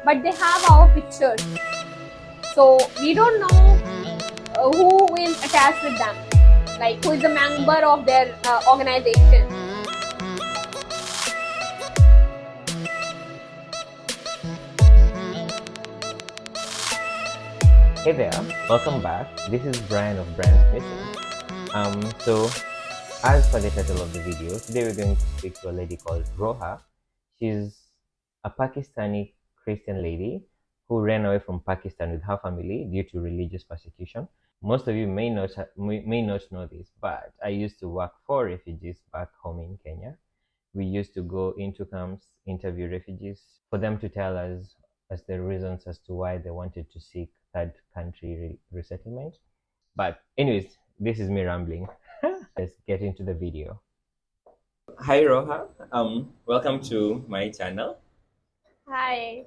but they have our pictures. So we don't know who is attached with them, like who is a member of their organization. Hey there, welcome back. This is Brian of Bryans Musings. So as per the title of the video, today we're going to speak to a lady called Roha. She's a Pakistani Christian lady who ran away from Pakistan with her family due to religious persecution. Most of you may not know this, but I used to work for refugees back home in Kenya. We used to go into camps, interview refugees for them to tell us as the reasons as to why they wanted to seek third country resettlement. But anyways, this is me rambling. Let's get into the video. Hi Roha, welcome to my channel. Hi.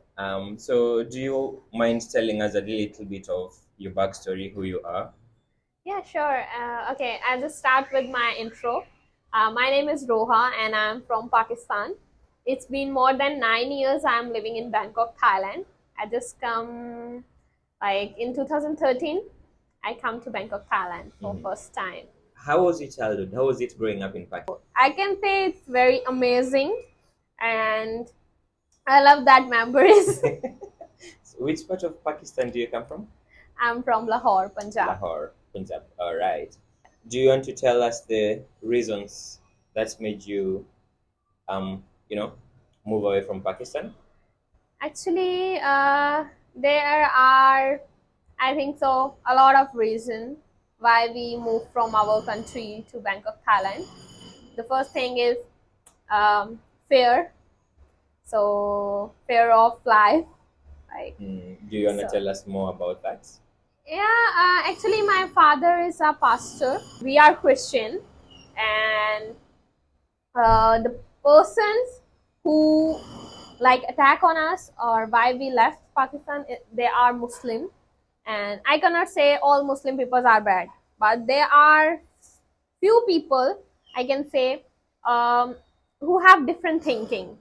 So do you mind telling us a little bit of your backstory, who you are? Yeah, sure. Okay, I'll just start with my intro. My name is Roha and I'm from Pakistan. It's been more than 9 years I'm living in Bangkok, Thailand. I just come like in 2013. I come to Bangkok, Thailand for first time. How was your childhood? How was it growing up in Pakistan? I can say it's very amazing and I love that memories. So which part of Pakistan do you come from? I'm from Lahore, Punjab. Lahore, Punjab. All right. Do you want to tell us the reasons that made you, move away from Pakistan? Actually, there are, I think so, a lot of reasons why we moved from our country to Bangkok, Thailand. The first thing is fear. So, fear of life. Like, Do you want to tell us more about that? yeah, actually, my father is a pastor. We are Christian, and the persons who like attack on us or why we left Pakistan, they are Muslim, and I cannot say all Muslim people are bad, but there are few people I can say who have different thinking.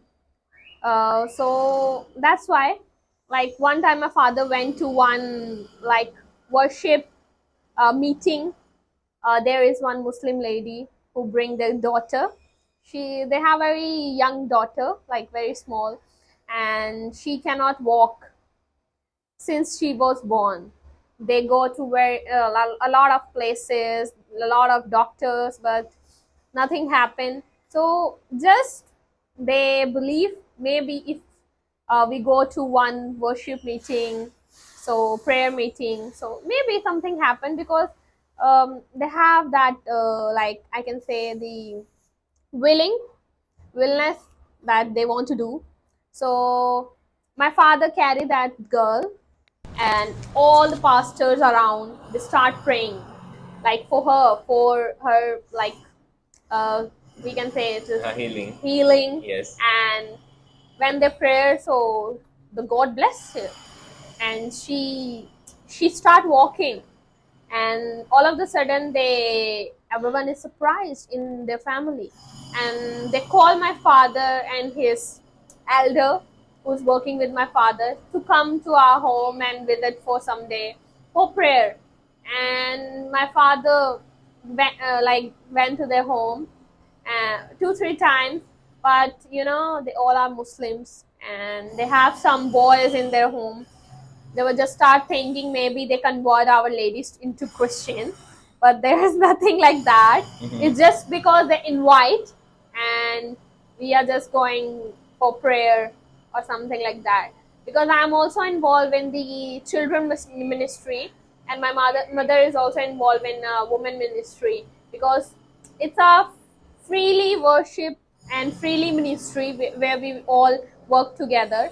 So that's why, like one time, my father went to one like worship meeting. There is one Muslim lady who bring their daughter. They have a very young daughter, like very small, and she cannot walk since she was born. They go to a lot of places, a lot of doctors, but nothing happened. So just they believe maybe if we go to one worship meeting, so prayer meeting, so maybe something happened because they have that like I can say the willness that they want to do. So my father carried that girl, and all the pastors around they start praying, like for her like uh, we can say it is healing. Yes. And when they pray, so the God bless her, and she start walking, and all of a sudden everyone is surprised in their family, and they call my father and his elder who's working with my father to come to our home and visit for some day for prayer. And my father went to their home 2-3 times, but they all are Muslims and they have some boys in their home. They will just start thinking maybe they convert our ladies into Christian, but there is nothing like that. It's just because they invite and we are just going for prayer or something like that. Because I'm also involved in the children ministry, and my mother is also involved in women ministry, because it's a freely worship and freely ministry where we all work together.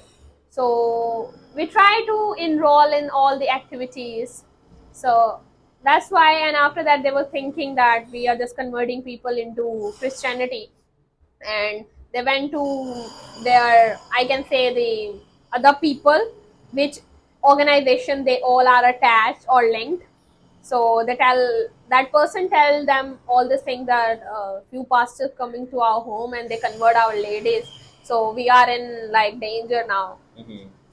So we try to enroll in all the activities. So that's why, and after that they were thinking that we are just converting people into Christianity, and they went to their, I can say, the other people which organization they all are attached or linked. So that person tell them all the things that few pastors coming to our home and they convert our ladies, so we are in like danger now.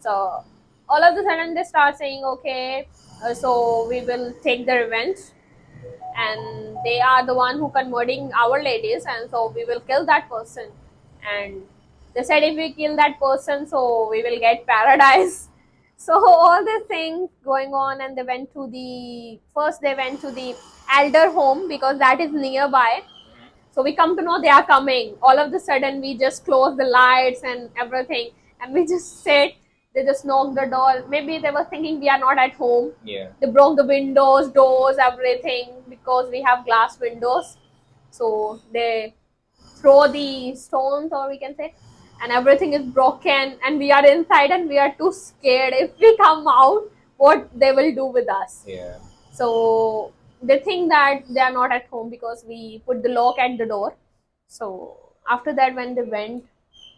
So all of a sudden they start saying, okay, so we will take the revenge, and they are the one who converting our ladies, and so we will kill that person. And they said if we kill that person, so we will get paradise. So all these things going on, and they went to the elder home because that is nearby. So we come to know they are coming. All of the sudden, we just close the lights and everything, and we just sit. They just knock the door. Maybe they were thinking we are not at home. Yeah. They broke the windows, doors, everything because we have glass windows. So they throw the stones, or we can say, and everything is broken, and we are inside, and we are too scared. If we come out, what they will do with us? Yeah. So they think that they are not at home because we put the lock at the door. So after that, when they went,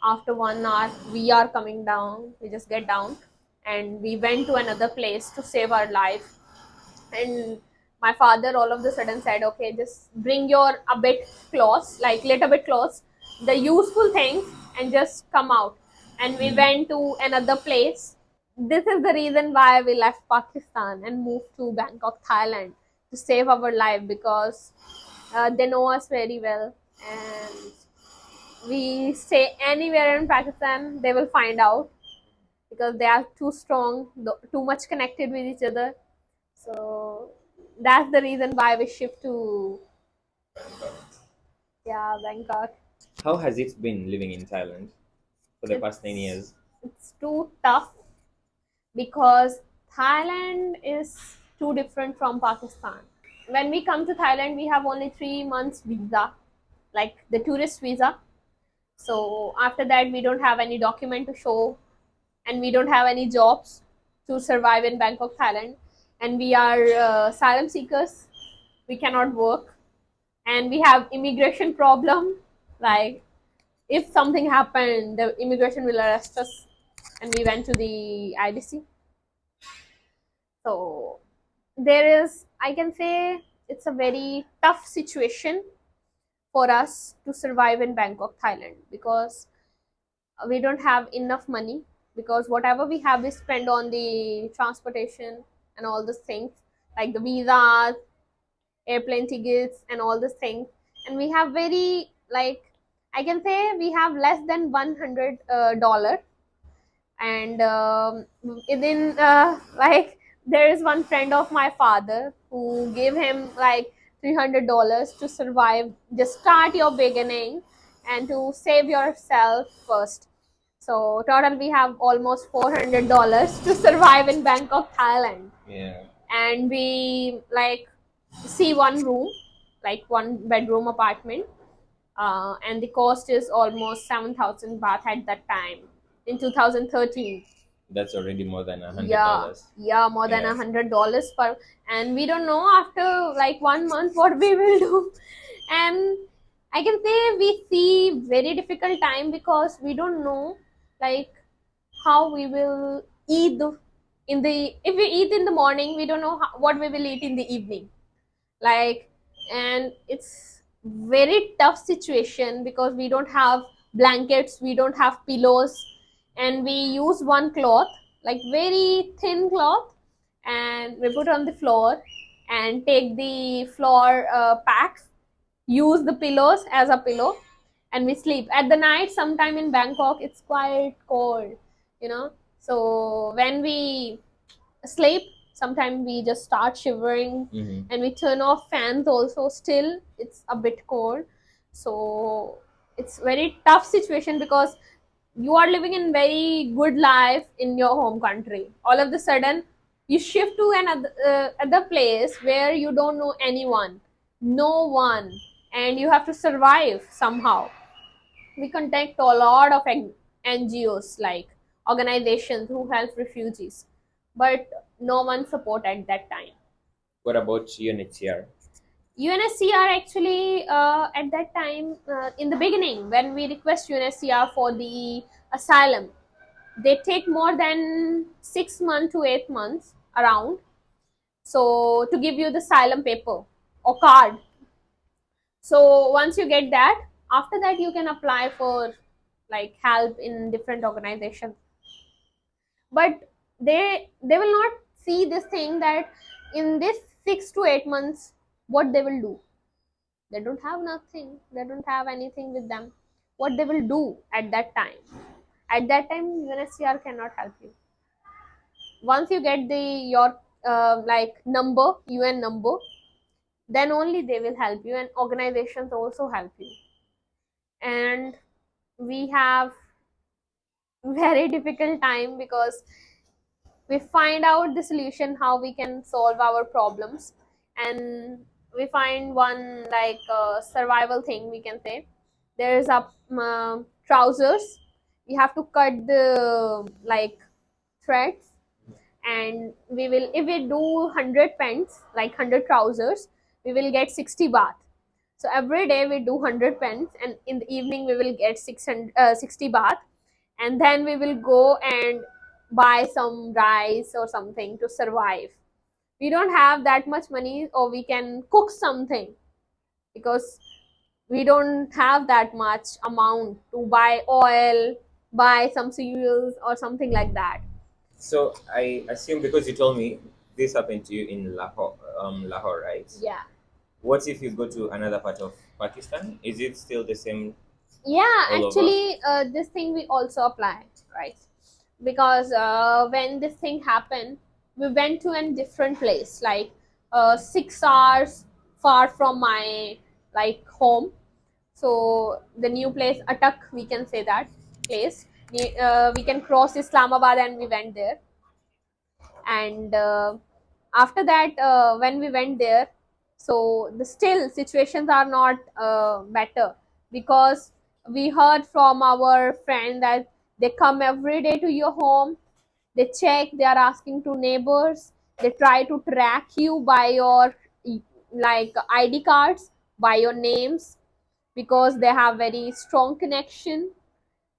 after 1 hour, we are coming down. We just get down, and we went to another place to save our life. And my father all of the sudden said, okay, just bring your a bit clothes, like little bit clothes, the useful things, and just come out. And we went to another place. This is the reason why we left Pakistan and moved to Bangkok, Thailand, to save our life, because they know us very well. And we stay anywhere in Pakistan, they will find out, because they are too strong, too much connected with each other. So that's the reason why we shift to, yeah, Bangkok. How has it been living in Thailand for the past 9 years? It's too tough because Thailand is too different from Pakistan. When we come to Thailand, we have only 3 months visa, like the tourist visa. So after that, we don't have any document to show, and we don't have any jobs to survive in Bangkok, Thailand. And we are asylum seekers. We cannot work, and we have immigration problem. Like if something happened, the immigration will arrest us, and we went to the IDC. So there is, I can say, it's a very tough situation for us to survive in Bangkok, Thailand, because we don't have enough money, because whatever we have we spend on the transportation and all these things, like the visas, airplane tickets, and all these things. And we have very, like, I can say we have less than $100. And within like, there is one friend of my father who gave him like $300 to survive. Just start your beginning and to save yourself first. So total we have almost $400 to survive in Bangkok, Thailand. Yeah. And we like see one room, like one bedroom apartment, and the cost is almost 7,000 baht at that time in 2013. That's already more than Yeah, $100. yeah, more than Yeah. $100 per, and we don't know after like 1 month what we will do. And I can say we see very difficult time because we don't know, like, how we will eat in the, if we eat in the morning, we don't know what we will eat in the evening, like. And it's very tough situation because we don't have blankets, we don't have pillows, and we use one cloth, like very thin cloth, and we put on the floor and take the floor packs, use the pillows as a pillow, and we sleep at the night. Sometime in Bangkok it's quite cold, you know. So when we sleep, sometimes we just start shivering, and we turn off fans also, still it's a bit cold. So it's very tough situation because you are living in very good life in your home country. All of the sudden you shift to another other place where you don't know anyone, no one, and you have to survive somehow. We contact a lot of NGOs, like organizations who help refugees, but no one support at that time. What about UNHCR? UNHCR actually at that time, in the beginning when we request UNHCR for the asylum, they take more than 6 months to 8 months around. So to give you the asylum paper or card. So once you get that, after that you can apply for like help in different organizations. But they will not see this thing that in this 6 to 8 months what they will do. They don't have nothing, they don't have anything with them. What they will do at that time? At that time, UNHCR cannot help you. Once you get the your like number, UN number, then only they will help you, and organizations also help you. And we have very difficult time because we find out the solution how we can solve our problems, and we find one like survival thing, we can say. There is a trousers. We have to cut the like threads, and we will, if we do 100 pants, like 100 trousers, we will get 60 baht. So every day we do 100 pants, and in the evening we will get 60 baht, and then we will go and buy some rice or something to survive. We don't have that much money, or we can cook something, because we don't have that much amount to buy oil, buy some cereals or something like that. So I assume because you told me this happened to you in Lahore, right? Yeah. What if you go to another part of Pakistan? Is it still the same Yeah, all over? actually, this thing we also apply, right? Because when this thing happened, we went to a different place, like 6 hours far from my like home. So the new place, Atak, we can say that place. We can cross Islamabad, and we went there. And after that, when we went there, so the still situations are not better, because we heard from our friend that they come every day to your home, they check, they are asking to neighbors, they try to track you by your like ID cards, by your names, because they have very strong connection.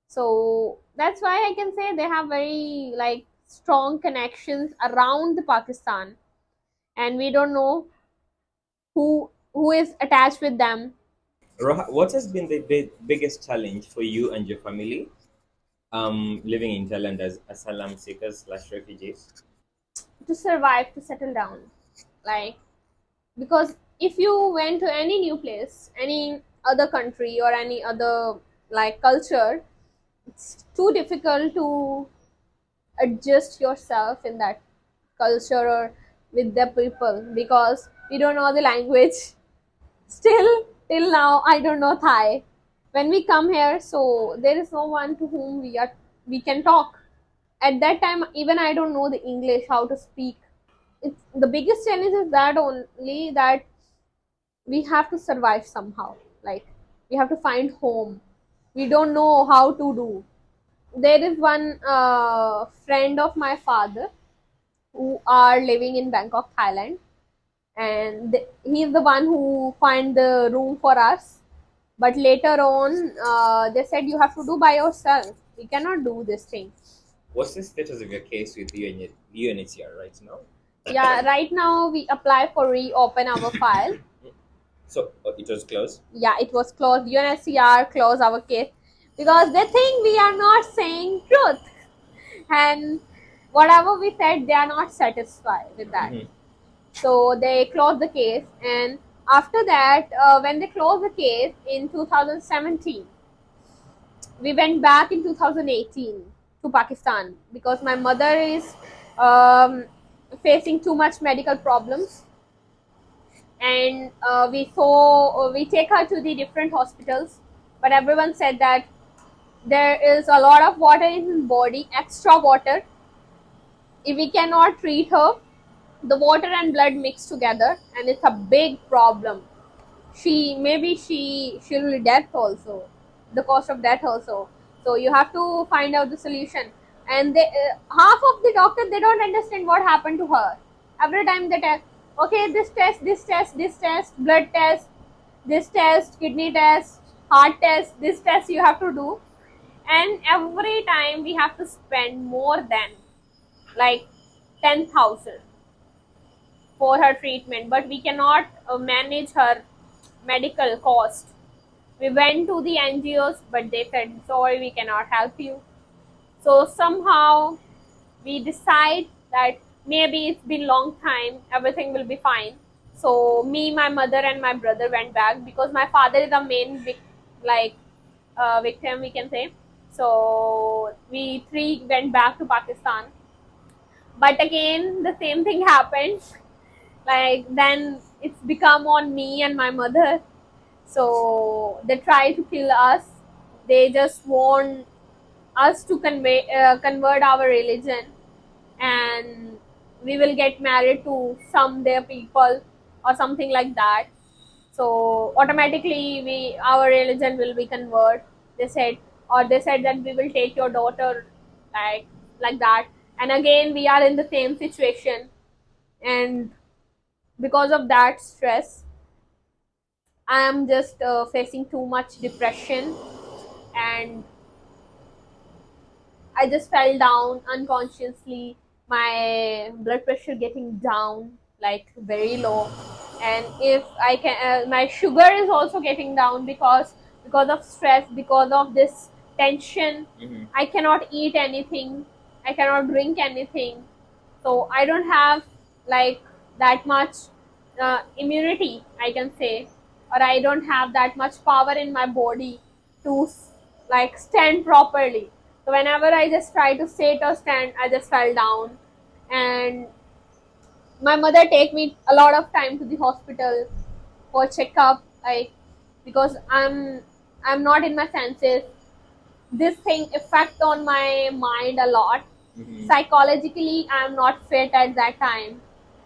So that's why I can say they have very like strong connections around the Pakistan, and we don't know who is attached with them. Roha, what has been the biggest challenge for you and your family living in Thailand as asylum seekers slash refugees? To survive, to settle down, like, because if you went to any new place, any other country or any other like culture, it's too difficult to adjust yourself in that culture or with the people, because we don't know the language. Still, till now, I don't know Thai. When we come here, so there is no one to whom we can talk. At that time, even I don't know the English, how to speak. It's the biggest challenge is that only that we have to survive somehow. Like, we have to find home. We don't know how to do. There is one friend of my father who are living in Bangkok, Thailand, and he's the one who find the room for us. But later on, they said you have to do by yourself. We cannot do this thing. What's the status of your case with UNHCR right now? Yeah, right now we apply for reopen our file. So it was closed. Yeah, it was closed. UNHCR closed our case because they think we are not saying truth, and whatever we said, they are not satisfied with that. Mhm. So they closed the case, and after that, when they closed the case in 2017, we went back in 2018 to Pakistan because my mother is um, facing too much medical problems, and we take her to the different hospitals, but everyone said that there is a lot of water in his body, extra water. If we cannot treat her, the water and blood mix together, and it's a big problem. She will death also, the cost of death also. So you have to find out the solution. And they half of the doctors, they don't understand what happened to her. Every time they tell, okay, this test, this test, this test, blood test, this test, kidney test, heart test, this test you have to do. And every time we have to spend more than like 10,000 for her treatment, but we cannot manage her medical cost. We went to the NGOs, but they said, sorry, we cannot help you. So somehow we decide that maybe it's been long time, everything will be fine. So me, my mother, and my brother went back because my father is the main like victim, we can say. So we three went back to Pakistan, but again the same thing happened. Like then it's become on me and my mother. So they try to kill us. They just want us to convert our religion, and we will get married to some their people or something like that. So automatically we our religion will be convert, they said. Or they said that we will take your daughter, like like that. And again we are in the same situation, and because of that stress I am just facing too much depression, and I just fell down unconsciously. My blood pressure getting down, like very low, and if I can, my sugar is also getting down because of stress, because of this tension. I cannot eat anything. I cannot drink anything. So I don't have like that much immunity, I can say, or I don't have that much power in my body to like stand properly. So whenever I just try to sit or stand, I just fell down. And my mother take me a lot of time to the hospital for checkup, like because I'm not in my senses. This thing affect on my mind a lot. Psychologically I'm not fit at that time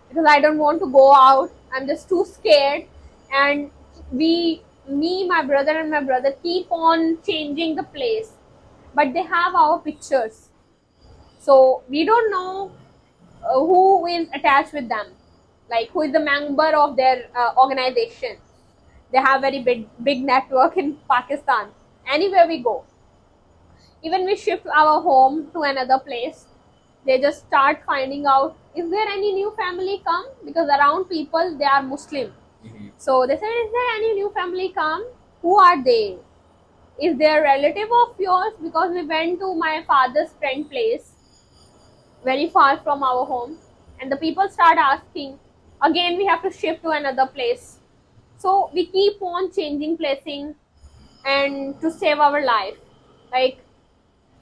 because I don't want to go out. I'm just too scared. And me, my brother, and my brother keep on changing the place, but they have our pictures. So we don't know who is attached with them, like who is the member of their organization. They have very big network in Pakistan. Anywhere we go, even we shift our home to another place, they just start finding out, is there any new family come, because around people they are Muslim. So they said, is there any new family come, who are they, is there a relative of yours, because we went to my father's friend place very far from our home. And the people start asking, again we have to shift to another place. So we keep on changing placing, and to save our life, like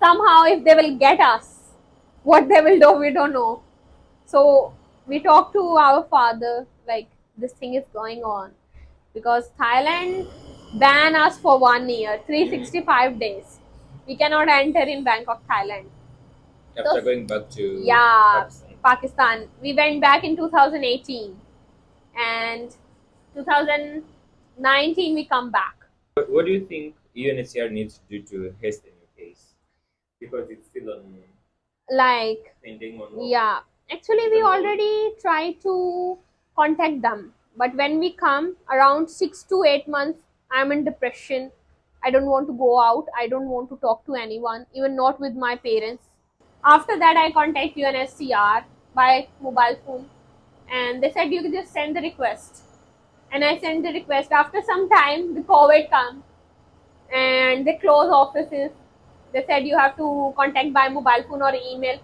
somehow if they will get us, what they will do we don't know. So we talked to our father, like this thing is going on because Thailand ban us for 1 year, 365 days. We cannot enter in Bangkok, Thailand. After going back to Yeah, Pakistan. Pakistan. We went back in 2018, and 2019 we come back. What do you think UNHCR needs to do to hasten your case? Because it's still on Like, pending on. yeah, actually we already tried to contact them, but when we come around 6 to 8 months, I'm in depression. I don't want to go out. I don't want to talk to anyone, even not with my parents. After that, I contact UNSCR by mobile phone, and they said you can just send the request. And I sent the request. After some time, the COVID come, and they close offices. They said you have to contact by mobile phone or email.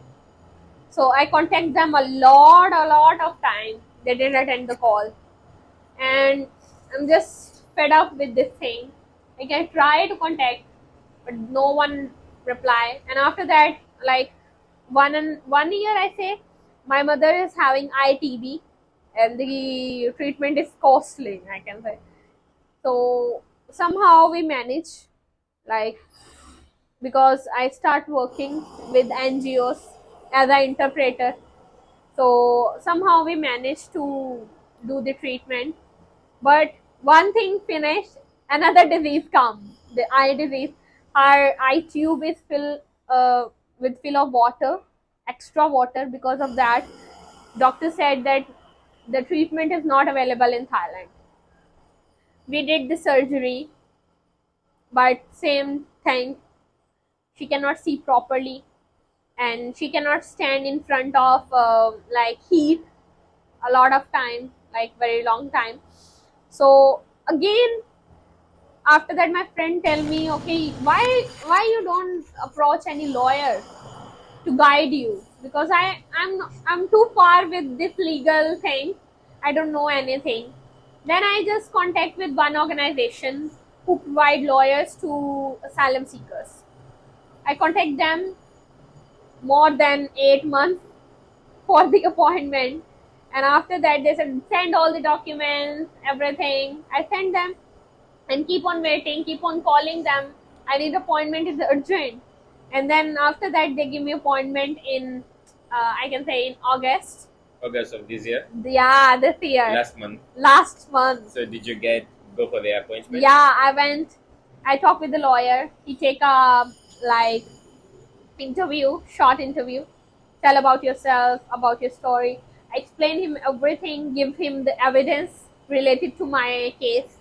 So I contact them a lot of time. They didn't attend the call, and I'm just fed up with this thing. Like I try to contact, but no one reply. And after that, like 1 year, I say my mother is having ITB, and the treatment is costly, I can say. So somehow we manage, like because I start working with NGOs as an interpreter. So somehow we managed to do the treatment. But one thing finished, another disease come. The eye disease. Our eye tube is filled with fill of water, extra water. Because of that, doctor said that the treatment is not available in Thailand. We did the surgery, but same thing. She cannot see properly, and she cannot stand in front of like heat a lot of time, like very long time. So again, after that my friend tell me, okay, why you don't approach any lawyer, to guide you, because I'm too far with this legal thing. I don't know anything. Then I just contact with one organization who provide lawyers to asylum seekers. I contact them more than 8 months for the appointment, and after that they said send all the documents, everything. I send them and keep on waiting, keep on calling them. I need appointment, is urgent. And then after that they give me appointment in I can say in August. August of this year? Yeah, this year. Last month. Last month. So did you go for the appointment? Yeah, I went. I talked with the lawyer. He take a like interview, short interview. Tell about yourself, about your story. I explain him everything, give him the evidence related to my case.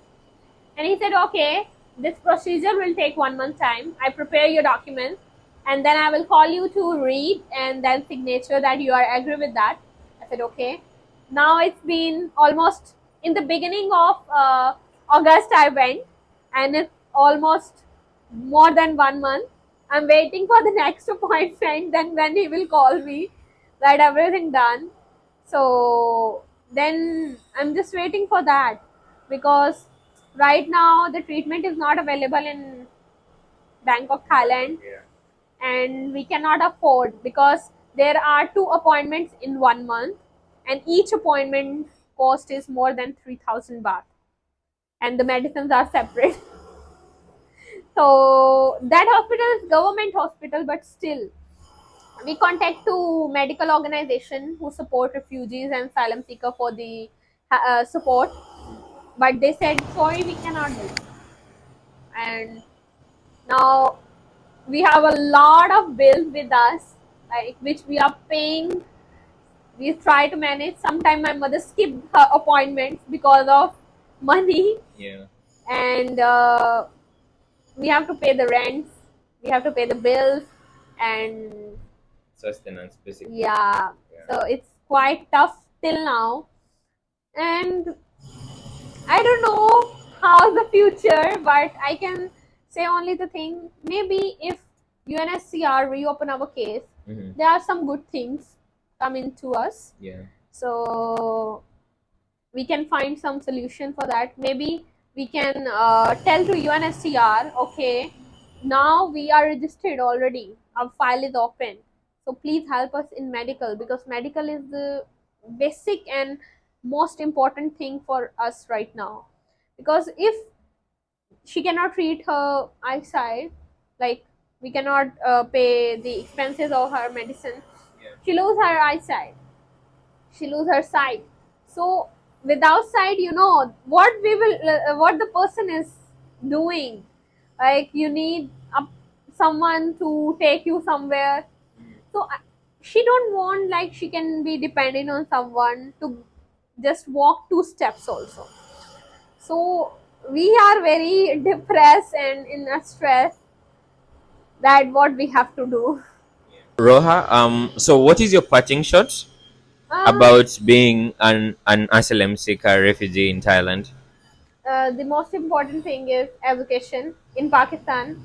And he said, okay, this procedure will take 1 month time. I prepare your documents and then I will call you to read and then signature that you are agree with that. I said, okay. Now it's been almost in the beginning of August I went, and it's almost more than 1 month. I'm waiting for the next appointment, then when he will call me that everything done. So then I'm just waiting for that, because right now the treatment is not available in Bangkok, Thailand, Yeah. and we cannot afford, because there are 2 appointments in 1 month, and each appointment cost is more than 3,000 baht, and the medicines are separate. So that hospital is government hospital, but still we contact to medical organization who support refugees and asylum seeker for the support, but they said sorry, we cannot do. And now we have a lot of bills with us, like which we are paying. We try to manage. Sometimes my mother skipped her appointments because of money. Yeah. And we have to pay the rents, we have to pay the bills, and Sustenance, basically. yeah, so it's quite tough till now. And I don't know how's the future, but I can say only the thing. Maybe if UNSCR reopen our case, there are some good things coming to us. Yeah. So we can find some solution for that. Maybe we can tell to UNSCR, okay, now we are registered already. Our file is open. So please help us in medical, because medical is the basic and most important thing for us right now. Because if she cannot treat her eyesight, like we cannot pay the expenses of her medicine, she lose her eyesight, she lose her sight. So without sight, what we will what the person is doing, like you need someone to take you somewhere. So she don't want, like she can be dependent on someone to just walk 2 steps also. So we are very depressed and in a stress, that what we have to do. Roha, so what is your parting shot uh, about being an asylum seeker refugee in Thailand? the most important thing is education. In Pakistan,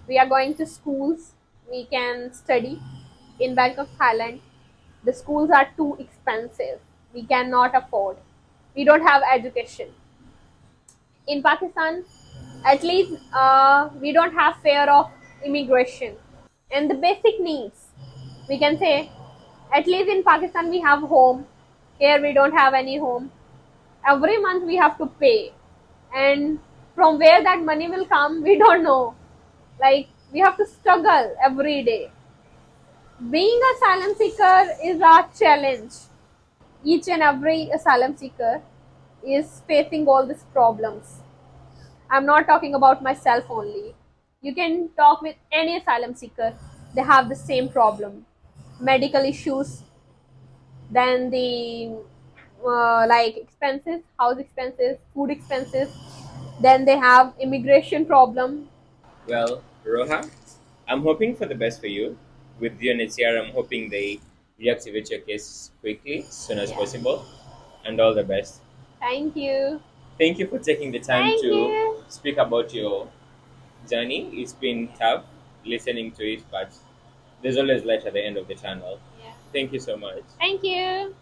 we are going to schools, we can study. In Bangkok, Thailand, the schools are too expensive, we cannot afford, we don't have education. In Pakistan, at least we don't have fear of immigration and the basic needs. We can say, at least in Pakistan we have home. Here we don't have any home. Every month we have to pay, and from where that money will come, we don't know. Like we have to struggle every day. Being a asylum seeker is a challenge. Each and every asylum seeker is facing all these problems. I'm not talking about myself only. You can talk with any asylum seeker. They have the same problem. Medical issues, then the like expenses, house expenses, food expenses. Then they have immigration problem. Well, Roha, I'm hoping for the best for you. With UNHCR, I'm hoping they reactivate your case quickly, as soon as Yeah. possible, and all the best. Thank you. Thank you for taking the time Thank to you. speak about your journey. It's been tough listening to it, but there's always light at the end of the tunnel. Yeah. Thank you so much. Thank you.